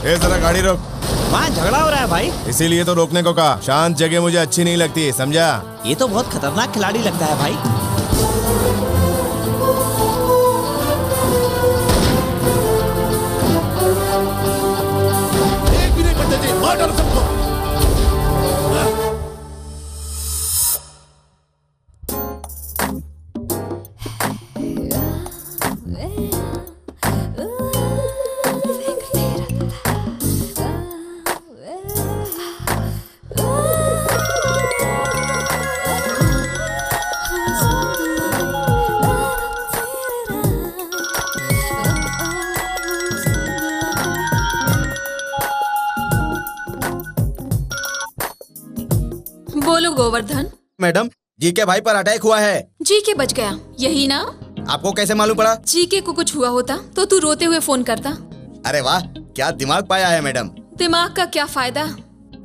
ए जरा गाड़ी रोक। वहाँ झगड़ा हो रहा है भाई। इसीलिए तो रोकने को कहा। शांत जगह मुझे अच्छी नहीं लगती, समझा? ये तो बहुत खतरनाक खिलाड़ी लगता है भाई। एक भी नहीं बचते थे, मार डालो सबको। बोलो गोवर्धन। मैडम, जी के भाई पर अटैक हुआ है। जी के बच गया, यही ना? आपको कैसे मालूम पड़ा? जी के को कुछ हुआ होता तो तू रोते हुए फोन करता। अरे वाह, क्या दिमाग पाया है मैडम। दिमाग का क्या फायदा,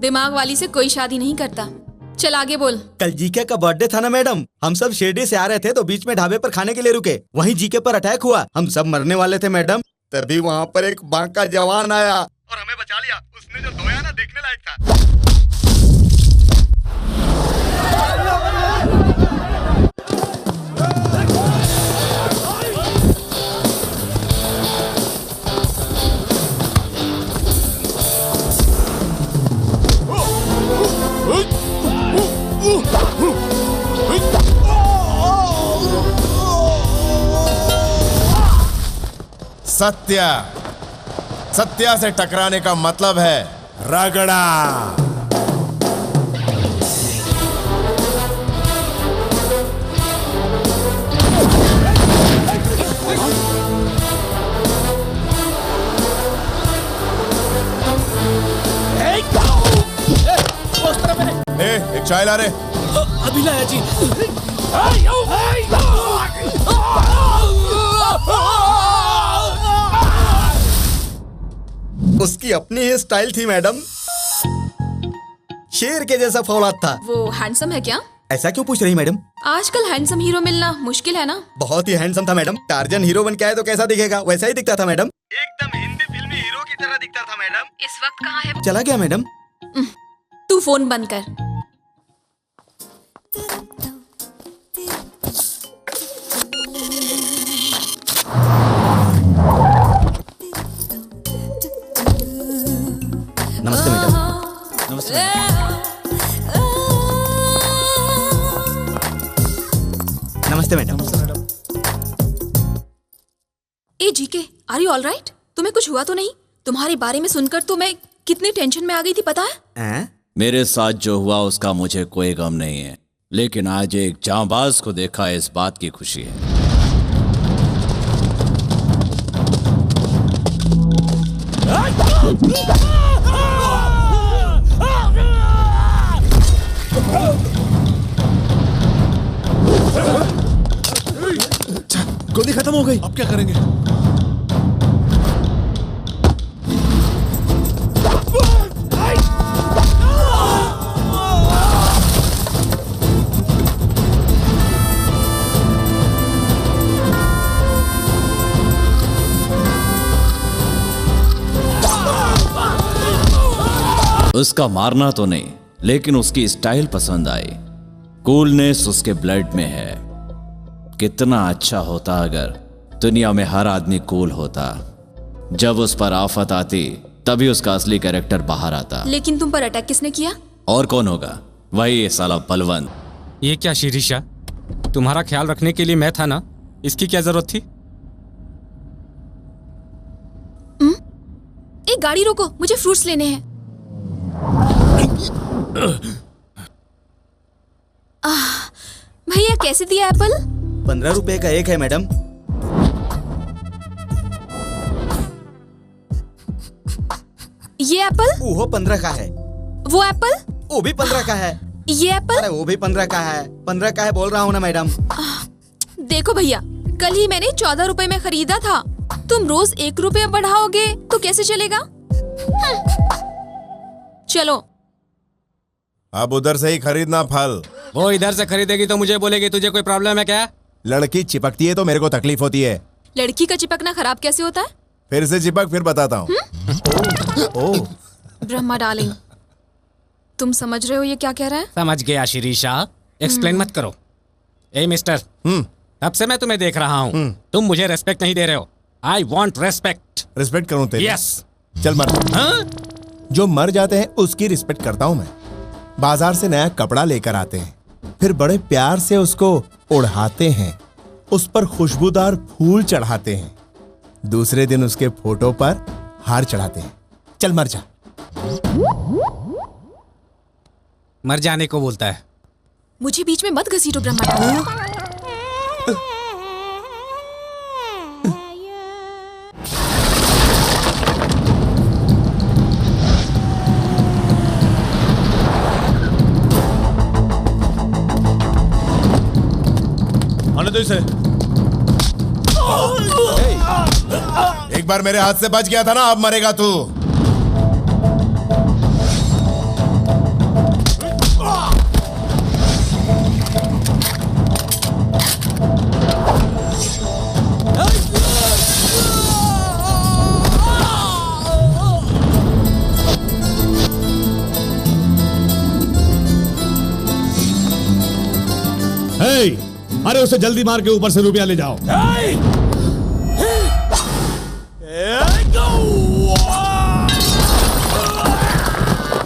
दिमाग वाली से कोई शादी नहीं करता। चल आगे बोल। कल जीके का बर्थडे था ना मैडम। हम सब शिरडी से आ रहे थे तो बीच में ढाबे पर खाने के लिए रुके। वहीं जीके पर अटैक हुआ। हम सब मरने वाले थे मैडम। तभी वहाँ पर एक बांका जवान आया और हमें बचा लिया। उसने जो धोया ना, देखने लायक था। सत्या से टकराने का मतलब है रगड़ा। एक चाय ला रे। अभी लाया जी। उसकी अपनी ही स्टाइल थी मैडम। शेर के जैसा फौलाद था। वो हैंडसम है क्या? ऐसा क्यों पूछ रही मैडम? आजकल हैंडसम हीरो मिलना मुश्किल है ना? बहुत ही हैंडसम था मैडम। टार्जन हीरो बन के आए तो कैसा दिखेगा, वैसा ही दिखता था मैडम। एकदम हिंदी फिल्मी हीरो की तरह दिखता था मैडम। इस वक्त कहाँ है? चला गया मैडम। तू फोन बंद कर। नमस्ते मैडम। नमस्ते। नमस्ते मैडम। ए जीके, आर यू ऑल राइट? तुम्हें कुछ हुआ तो नहीं? तुम्हारे बारे में सुनकर तो मैं कितनी टेंशन में आ गई थी, पता है? मेरे साथ जो हुआ उसका मुझे कोई गम नहीं है, लेकिन आज एक जांबाज को देखा, इस बात की खुशी है। गोली खत्म हो गई, अब क्या करेंगे? उसका मारना तो नहीं, लेकिन उसकी स्टाइल पसंद आई। कूलनेस उसके ब्लड में है। कितना अच्छा होता अगर दुनिया में हर आदमी कूल होता। जब उस पर आफत आती तभी उसका असली कैरेक्टर बाहर आता। लेकिन तुम पर अटैक किसने किया? और कौन होगा? वही ये साला बलवंत। ये क्या शिरीषा, तुम्हारा ख्याल रखने के लिए मैं था ना, इसकी क्या जरूरत थी? एक गाड़ी रोको, मुझे फ्रूट्स लेने हैं। भैया कैसे दिया एप्पल? 15 रुपए का एक है मैडम। ये एप्पल? वो 15 का है। वो एप्पल? वो भी 15 का है। ये एप्पल? अरे वो भी 15 का है। 15 का है बोल रहा हूँ ना मैडम। देखो भैया, कल ही मैंने 14 रुपए में खरीदा था। तुम रोज 1 रुपया बढ़ाओगे तो कैसे चलेगा? चलो अब उधर से ही खरीदना फल। वो इधर से खरीदेगी तो मुझे बोलेगी तुझे कोई प्रॉब्लम है क्या? लड़की चिपकती है तो मेरे को तकलीफ होती है। लड़की का चिपकना खराब कैसे होता है? फिर से चिपक, फिर बताता हूँ। ओह, ब्रह्मा डार्लिंग, तुम समझ रहे हो ये क्या कह रहा है? समझ गया शिरीषा, एक्सप्लेन मत करो। ए मिस्टर, तब से मैं तुम्हें देख रहा हूँ, तुम मुझे रेस्पेक्ट नहीं दे रहे हो। I want respect. रिस्पेक्ट करूँ तेरी? यस। चल मर। हाँ? जो मर जाते हैं उसकी रिस्पेक्ट करता हूँ मैं। बाजार से नया कपड़ा लेकर आते हैं, फिर बड़े प्यार से उसको ओढ़ाते हैं, उस पर खुशबूदार फूल चढ़ाते हैं, दूसरे दिन उसके फोटो पर हार चढ़ाते हैं। चल मर जा। मर जाने को बोलता है। मुझे बीच में मत घसीटो ब्रह्मा डार्लिंग। आने दो इसे। एक बार मेरे हाथ से बच गया था ना, अब मरेगा तू। अरे उसे जल्दी मार के ऊपर से रुपया ले जाओ।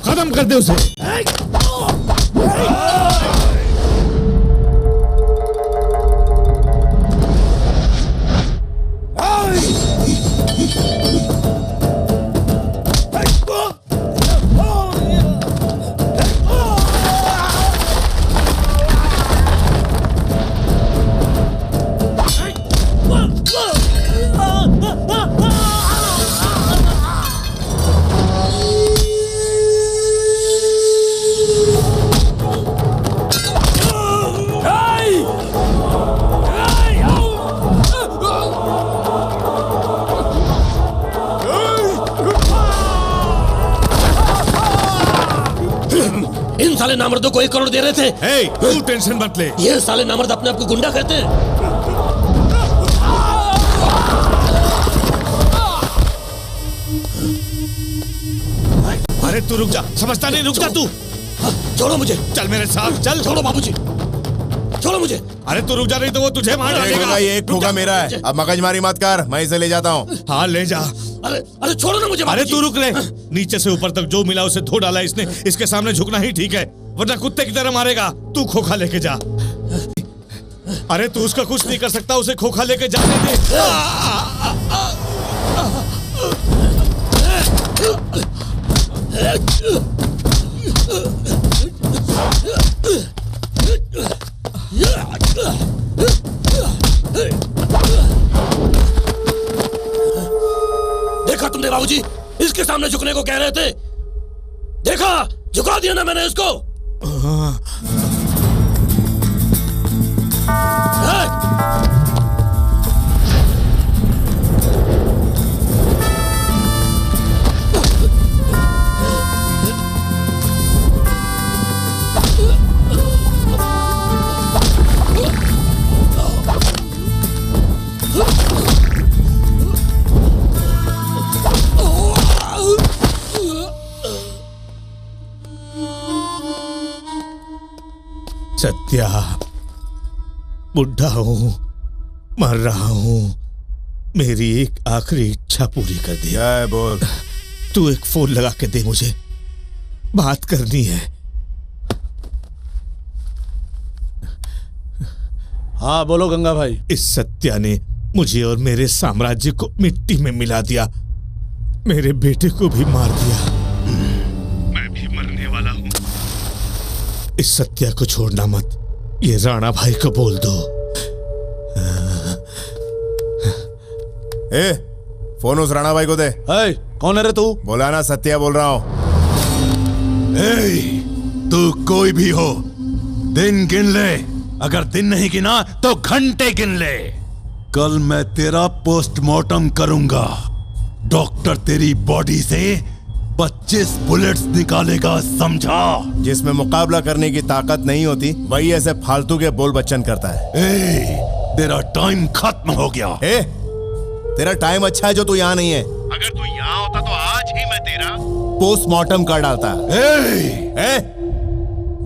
खत्म कर दे उसे। इन साले नामर्दों को 1 करोड़ दे रहे थे। हे, तू टेंशन मत ले। ये साले नामर्द अपने आप को गुंडा कहते हैं। अरे तू रुक जा, समझता नहीं, रुक जा तू। छोड़ो मुझे। चल मेरे साथ चल। छोड़ो बाबूजी, छोड़ो मुझे। अरे तू रुक जा, नहीं तो वो तुझे मार डालेगा। ये एक ठोका मेरा है, अब मगजमारी मत कर, मैं इसे ले जाता हूँ। हाँ ले जा। अरे छोड़ो ना मुझे। अरे तू रुक ले। नीचे से ऊपर तक जो मिला उसे धो डाला इसने। इसके सामने झुकना ही ठीक है, वरना कुत्ते की तरह मारेगा। तू खोखा लेके जा। अरे तू उसका कुछ नहीं कर सकता, उसे खोखा लेके जाने दे। देखा तुमने बाबूजी, इसके सामने झुकने को कह रहे थे। देखा, झुका दिया ना मैंने इसको। सत्या, बुढ़ा हूं, मर रहा हूं, मेरी एक आखिरी इच्छा पूरी कर दी। क्या है बोल? तू एक फोन लगा के दे, मुझे बात करनी है। हाँ बोलो गंगा भाई। इस सत्या ने मुझे और मेरे साम्राज्य को मिट्टी में मिला दिया, मेरे बेटे को भी मार दिया। मैं भी मरने वाला हूं। इस सत्या को छोड़ना मत, ये राणा भाई को बोल दो। ए, फोन उस राणा भाई को दे। कौन है रे तू? बोला ना, सत्या बोल रहा हूं। तू कोई भी हो, दिन गिन ले। अगर दिन नहीं गिना तो घंटे गिन ले। कल मैं तेरा पोस्टमार्टम करूंगा। डॉक्टर तेरी बॉडी से 25 बुलेट्स निकालेगा, समझा? जिसमें मुकाबला करने की ताकत नहीं होती वही ऐसे फालतू के बोल बच्चन करता है। तेरा टाइम खत्म हो गया। तेरा टाइम अच्छा है जो तू यहाँ नहीं है। अगर तू यहाँ होता तो आज ही मैं तेरा पोस्टमार्टम कर डालता।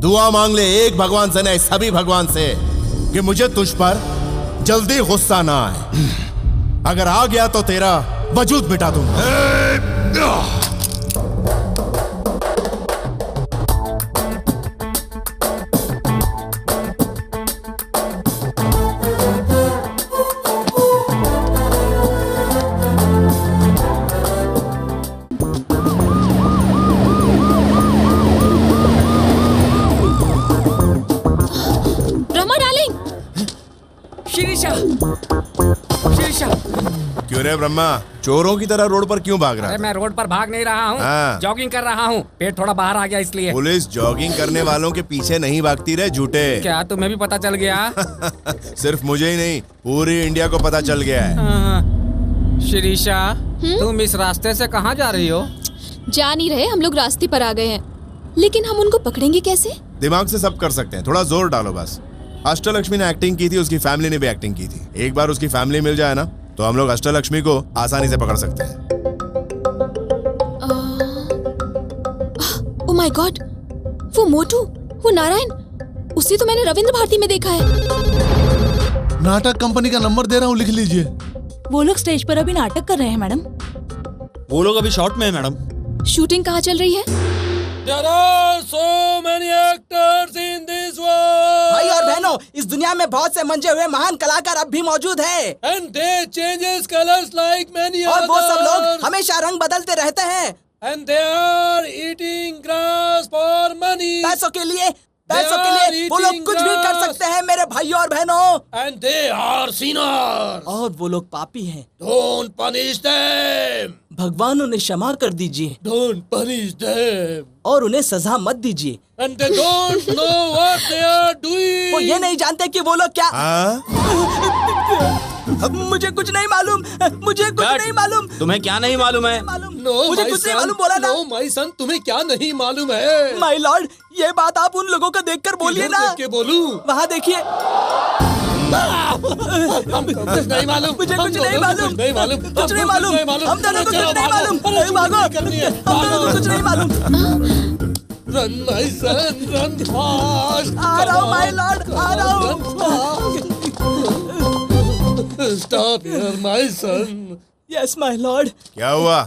दुआ मांग ले एक भगवान से नहीं, सभी भगवान से, कि मुझे तुझ पर जल्दी गुस्सा ना आए। अगर आ गया तो तेरा वजूद मिटा दूंगा। क्यों रे ब्रह्मा, चोरों की तरह रोड पर क्यों भाग रहा है? मैं रोड पर भाग नहीं रहा हूँ, जॉगिंग कर रहा हूँ। पेट थोड़ा बाहर आ गया इसलिए। पुलिस जॉगिंग करने वालों के पीछे नहीं भागती रे झूठे। क्या तुम्हें भी पता चल गया? सिर्फ मुझे ही नहीं, पूरी इंडिया को पता चल गया है। शिरीषा, तुम इस रास्ते से कहाँ जा रही हो? जा नहीं रहे, हम लोग रास्ते पर आ गए हैं, लेकिन हम उनको पकड़ेंगे कैसे? दिमाग से सब कर सकते हैं, थोड़ा जोर डालो बस। अष्टलक्ष्मी ने एक्टिंग की थी, उसकी फैमिली ने भी एक्टिंग की थी। एक बार उसकी फैमिली मिल जाए ना, तो हम लोग अष्टलक्ष्मी को आसानी से पकड़ सकते हैं। ओह माय गॉड, वो मोटू, वो नारायण, उसे तो मैंने रविंद्र भारती में देखा है। नाटक कंपनी का नंबर दे रहा हूँ, लिख लीजिए। वो लोग स्टेज पर अभी नाटक कर रहे हैं मैडम। वो लोग अभी शॉट में है मैडम। शूटिंग कहाँ चल रही है? There are so many actors in this world. भाई और बहनों, इस दुनिया में बहुत से मंजे हुए महान कलाकार अब भी मौजूद हैं। And they changes colors like many और वो सब लोग others. हमेशा रंग बदलते रहते हैं। And they are eating grass for money. पैसों के लिए वो लोग कुछ भी कर सकते हैं मेरे भाइयों और बहनों। And they are sinners. और वो लोग पापी हैं। Don't punish them. भगवान उन्हें क्षमा कर दीजिए। Don't punish them. और उन्हें सजा मत दीजिए। And they don't know what they are doing. वो ये नहीं जानते कि वो लोग क्या। मुझे कुछ नहीं मालूम, मुझे कुछ नहीं मालूम। तुम्हें क्या नहीं मालूम है? मुझे कुछ नहीं मालूम बोला ना। No, my son, तुम्हें क्या नहीं मालूम है? माय लॉर्ड, ये बात आप उन लोगों को देखकर बोलिए ना। देख के बोलूं? वहाँ देखिए। कुछ नहीं मालूम। मुझे कुछ नहीं मालूम। कुछ नहीं मालूम। हम दोनों को कुछ नहीं मालूम। भागो, हम दोनों को कुछ नहीं मालूम। Run, my son, run fast. आ रहा हूँ माय लॉर्ड, आ रहा हूँ। Stop here, my son. Yes, my lord. क्या हुआ,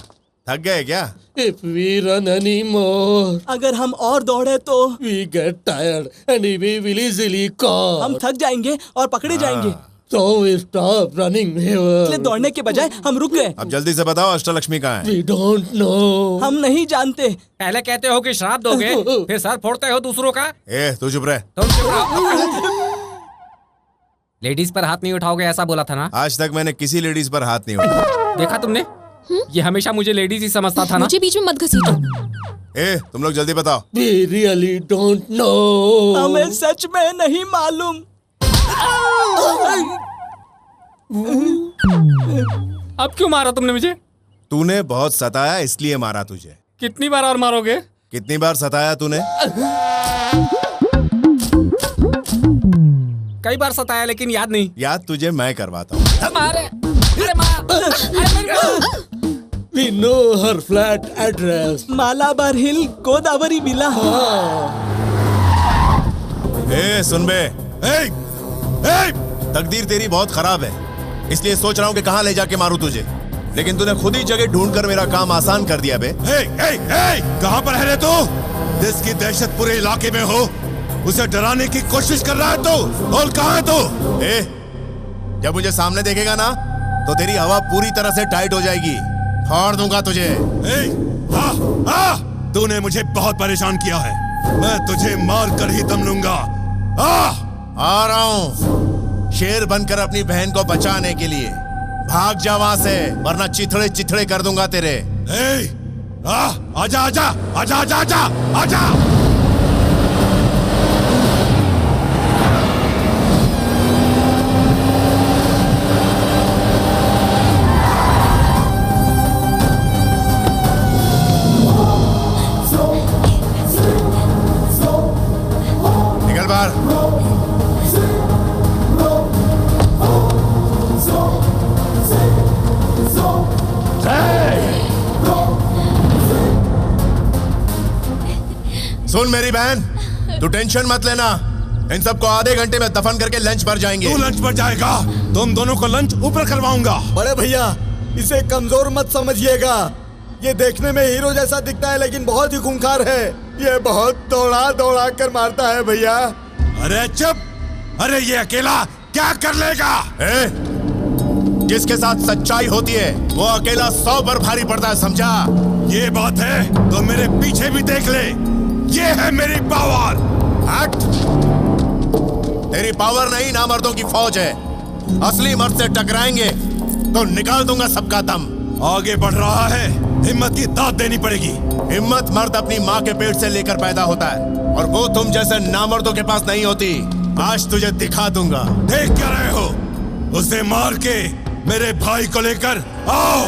थक गए क्या? If we run anymore, अगर हम और दौड़े तो we get tired and we will easily caught. हम थक जाएंगे और पकड़े जाएंगे। So we stop running here. इसलिए दौड़ने के बजाय हम रुक गए। अब जल्दी से बताओ अष्टलक्ष्मी कहाँ है? We don't know. हम नहीं जानते। पहले कहते हो कि श्राप दोगे, फिर सर फोड़ते हो दूसरों का। तू चुप रहे। तुम चुप रहो। लेडीज पर हाथ नहीं उठाओगे ऐसा बोला था ना? आज तक मैंने किसी लेडीज पर हाथ नहीं उठाया। देखा तुमने? ये हमेशा मुझे लेडीज ही समझता था ना। मुझे बीच में मत घसीटो। तुम लोग जल्दी बताओ। We really don't know. हमें सच में नहीं मालूम। अब क्यों मारा तुमने मुझे? तूने बहुत सताया इसलिए मारा तुझे। कितनी बार और मारोगे? कितनी बार सताया तूने? कई बार सताया लेकिन याद नहीं। याद तुझे मैं करवाता हूँ। मारे, अरे मार। We know her flat address. Malabar hill, Godavari villa. सुन बे, तकदीर तेरी बहुत खराब है, इसलिए सोच रहा हूँ कि कहाँ ले जाके मारूं तुझे, लेकिन तूने खुद ही जगह ढूंढकर मेरा काम आसान कर दिया बे। कहाँ पर है रे तू? जिसकी दहशत पूरे इलाके में हो, उसे डराने की कोशिश कर रहा है तू। और कहाँ है तू? जब मुझे सामने देखेगा ना, तो तेरी हवा पूरी तरह से टाइट हो जाएगी। फाड़ दूंगा तुझे। तूने मुझे बहुत परेशान किया है, मैं तुझे मार कर ही दम लूंगा। आ रहा हूँ शेर बनकर अपनी बहन को बचाने के लिए। भाग जा वहां से, वरना चिथड़े चिथड़े कर दूंगा तेरे। आजा आजा आजा आजा आजा आजा। निकल बाहर। सुन मेरी बहन, तू टेंशन मत लेना। इन सबको आधे घंटे में दफन करके लंच पर जाएंगे। तू लंच पर जाएगा, तुम दोनों को लंच ऊपर करवाऊंगा। बड़े भैया, इसे कमजोर मत समझिएगा। ये देखने में हीरो जैसा दिखता है लेकिन बहुत ही खूंखार है। ये बहुत दौड़ा दौड़ा कर मारता है भैया। अरे चुप! अरे ये अकेला क्या कर लेगा? जिसके साथ सच्चाई होती है वो अकेला 100 पर भारी पड़ता है, समझा? ये बात है तो मेरे पीछे भी देख ले। ये है मेरी पावर। हट! तेरी पावर नहीं, नामर्दों की फौज है। असली मर्द से टकराएंगे तो निकाल दूंगा सबका दम। आगे बढ़ रहा है, हिम्मत की दाद देनी पड़ेगी। हिम्मत मर्द अपनी माँ के पेट से लेकर पैदा होता है और वो तुम जैसे नामर्दों के पास नहीं होती। आज तुझे दिखा दूंगा। देख क्या रहे हो? उसे मार के मेरे भाई को लेकर आओ।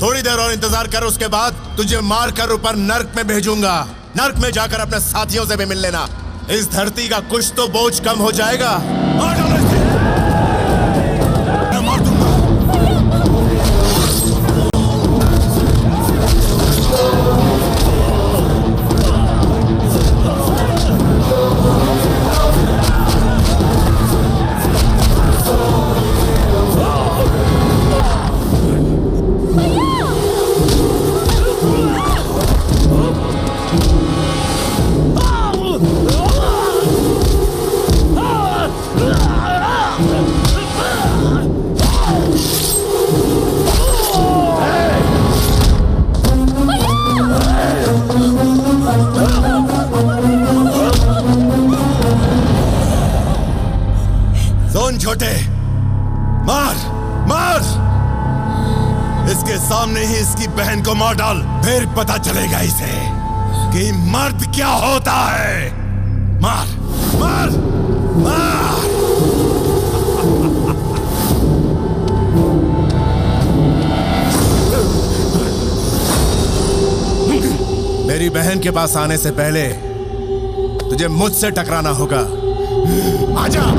थोड़ी देर और इंतजार कर, उसके बाद तुझे मार कर ऊपर नर्क में भेजूंगा। नर्क में जाकर अपने साथियों से भी मिल लेना। इस धरती का कुछ तो बोझ कम हो जाएगा। छोटे, मार मार! इसके सामने ही इसकी बहन को मार डाल, फिर पता चलेगा इसे कि मर्द क्या होता है। मार मार मार! मेरी बहन के पास आने से पहले तुझे मुझसे टकराना होगा। आजा!